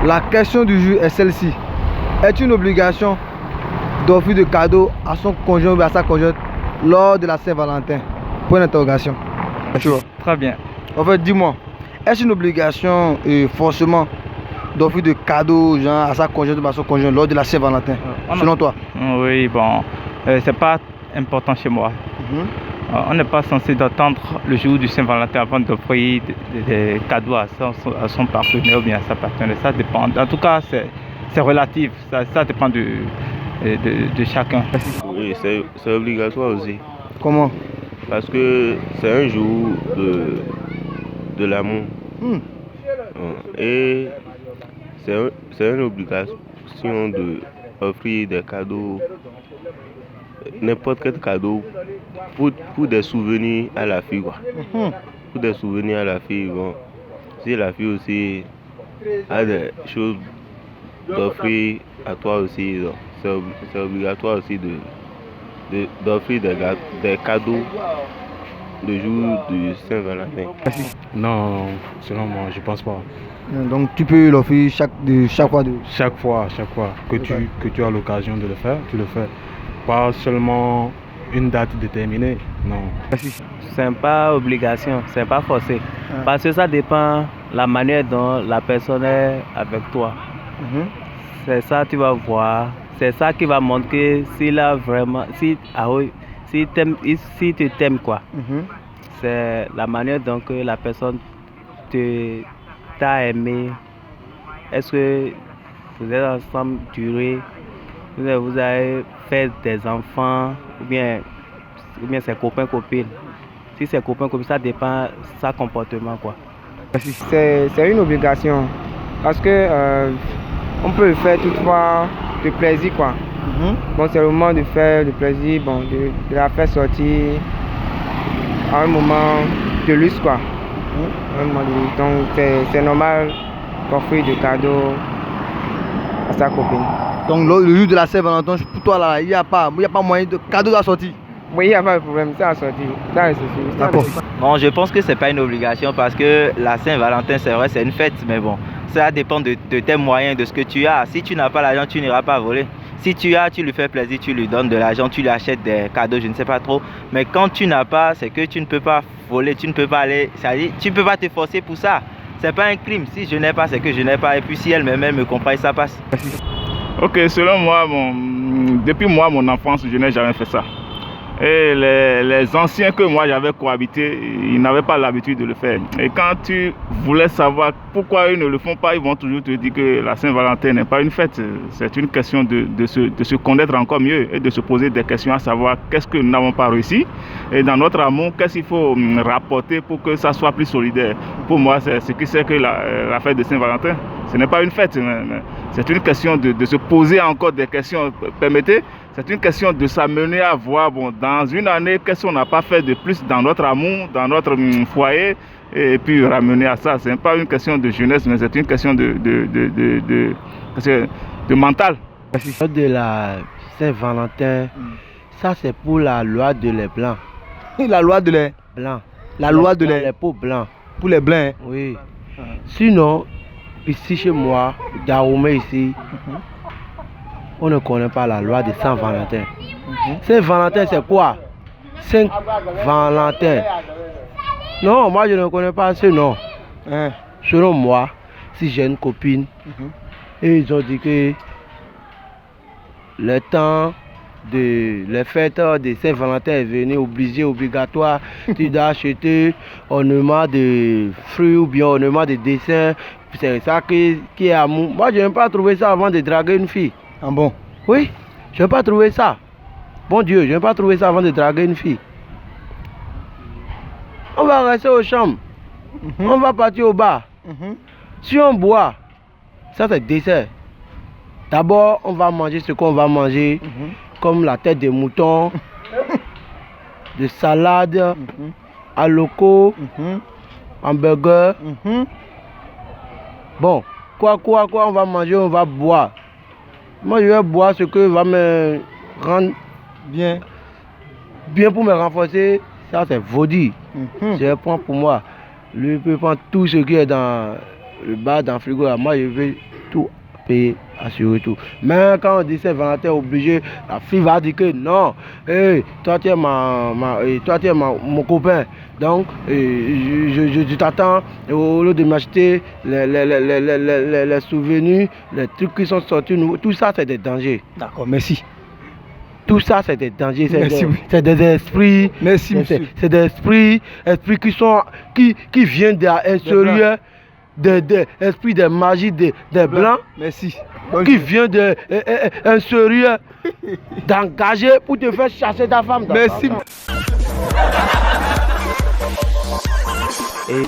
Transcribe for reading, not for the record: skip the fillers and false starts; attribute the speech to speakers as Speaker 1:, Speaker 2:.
Speaker 1: La question du jour est celle-ci. Est-ce une obligation d'offrir de cadeaux à son conjoint ou à sa conjointe lors de la Saint-Valentin? Point d'interrogation.
Speaker 2: Très bien.
Speaker 1: En fait, dis-moi, est-ce une obligation forcément d'offrir de cadeaux genre, à sa conjointe ou à son conjoint lors de la Saint-Valentin, selon toi?
Speaker 2: Oui, bon, c'est pas important chez moi. On n'est pas censé d'attendre le jour du Saint-Valentin avant d'offrir des cadeaux à son partenaire ou bien à sa partenaire. Ça dépend. En tout cas, c'est relatif. Ça dépend de chacun.
Speaker 3: Oui, c'est obligatoire aussi.
Speaker 1: Comment?
Speaker 3: Parce que c'est un jour de l'amour. Et c'est une obligation d'offrir des cadeaux, n'importe quel cadeau, pour des souvenirs à la fille. Quoi. Pour des souvenirs à la fille. Bon. Si la fille aussi a des choses d'offrir à toi aussi, c'est obligatoire aussi d'offrir des cadeaux le jour du Saint-Valentin.
Speaker 4: Non, selon moi, je pense pas.
Speaker 1: Donc tu peux l'offrir chaque fois.
Speaker 4: Chaque fois que tu as l'occasion de le faire, tu le fais. Pas seulement une date déterminée, non.
Speaker 5: C'est pas obligation, c'est pas forcé. Parce que ça dépend de la manière dont la personne est avec toi. C'est ça que tu vas voir. C'est ça qui va montrer s'il a vraiment, si tu t'aimes quoi. C'est la manière dont que la personne t'a aimé. Est-ce que vous êtes ensemble duré, vous avez fait des enfants ou bien c'est copain-copine. Si c'est copain-copine, ça dépend de sa comportement quoi.
Speaker 6: C'est une obligation parce que on peut le faire toutefois de plaisir quoi. Bon, c'est le moment de faire le plaisir, bon, de la faire sortir à un moment de luxe quoi. Un moment de luxe. Donc c'est normal d'offrir des cadeaux à sa copine.
Speaker 1: Donc le jour de la Saint-Valentin, pour toi là, il n'y a pas moyen de cadeau à sortir.
Speaker 6: Oui, il n'y a pas de problème, ça a sorti.
Speaker 1: D'accord.
Speaker 5: Non, je pense que c'est pas une obligation parce que la Saint-Valentin, c'est vrai, c'est une fête, mais bon, ça dépend de tes moyens, de ce que tu as. Si tu n'as pas l'argent, tu n'iras pas voler. Si tu as, tu lui fais plaisir, tu lui donnes de l'argent, tu lui achètes des cadeaux, je ne sais pas trop. Mais quand tu n'as pas, c'est que tu ne peux pas voler, tu ne peux pas aller, c'est-à-dire, tu ne peux pas te forcer pour ça. C'est pas un crime. Si je n'ai pas, c'est que je n'ai pas. Et puis si elle me comprend, ça passe.
Speaker 2: Ok, selon moi, depuis moi, mon enfance, je n'ai jamais fait ça. Et les anciens que moi j'avais cohabité, ils n'avaient pas l'habitude de le faire. Et quand tu voulais savoir pourquoi ils ne le font pas, ils vont toujours te dire que la Saint-Valentin n'est pas une fête. C'est une question de se connaître encore mieux et de se poser des questions à savoir qu'est-ce que nous n'avons pas réussi. Et dans notre amour, qu'est-ce qu'il faut rapporter pour que ça soit plus solidaire. Pour moi, c'est ce qui c'est que la fête de Saint-Valentin. Ce n'est pas une fête, c'est une question de se poser encore des questions. Permettez, c'est une question de s'amener à voir, bon, dans une année, qu'est-ce qu'on n'a pas fait de plus dans notre amour, dans notre foyer, et puis ramener à ça. Ce n'est pas une question de jeunesse, mais c'est une question de mental.
Speaker 7: De la Saint-Valentin, ça c'est pour la loi de les blancs.
Speaker 1: La loi de les
Speaker 7: blancs.
Speaker 1: La loi de
Speaker 7: les peaux blancs.
Speaker 1: Pour les blancs.
Speaker 7: Oui. Sinon, ici chez moi, Dahomey ici, on ne connaît pas la loi de Saint-Valentin. Saint-Valentin c'est quoi? Saint-Valentin. Non, moi je ne connais pas ce nom. Selon moi, si j'ai une copine, et ils ont dit que le temps de les fêtes de Saint-Valentin est venu obligatoire. Tu dois acheter ornement de fruits ou bien ornement de dessins. C'est ça qui est amour. Moi je n'ai pas trouvé ça avant de draguer une fille.
Speaker 1: Ah bon?
Speaker 7: Oui, je n'ai pas trouvé ça. Bon Dieu, je n'ai pas trouvé ça avant de draguer une fille. On va rester aux chambres. On va partir au bar. Si on boit, ça c'est dessert. D'abord, on va manger ce qu'on va manger, comme la tête de mouton, de salade, aloko, hamburger. Bon, quoi, on va manger, on va boire. Moi, je vais boire ce que va me rendre bien pour me renforcer. Ça, c'est vaudi. Je vais prendre pour moi. Lui peut prendre tout ce qui est dans le bar, dans le frigo. Moi, je vais tout payer, assurer tout. Mais quand on dit Saint-Valentin obligé, la fille va dire que non, hey, toi tu es mon copain, donc je t'attends au lieu de m'acheter les souvenirs, les trucs qui sont sortis, tout ça c'est des dangers.
Speaker 1: D'accord, merci.
Speaker 7: Tout ça c'est des dangers,
Speaker 1: Merci, oui.
Speaker 7: c'est des esprits,
Speaker 1: Merci, monsieur.
Speaker 7: c'est des esprits qui viennent d'intérieur. Des esprits de magie des blancs
Speaker 1: Merci.
Speaker 7: qui vient de sérieux d'engager pour te faire chasser ta femme.
Speaker 1: Merci.
Speaker 7: Et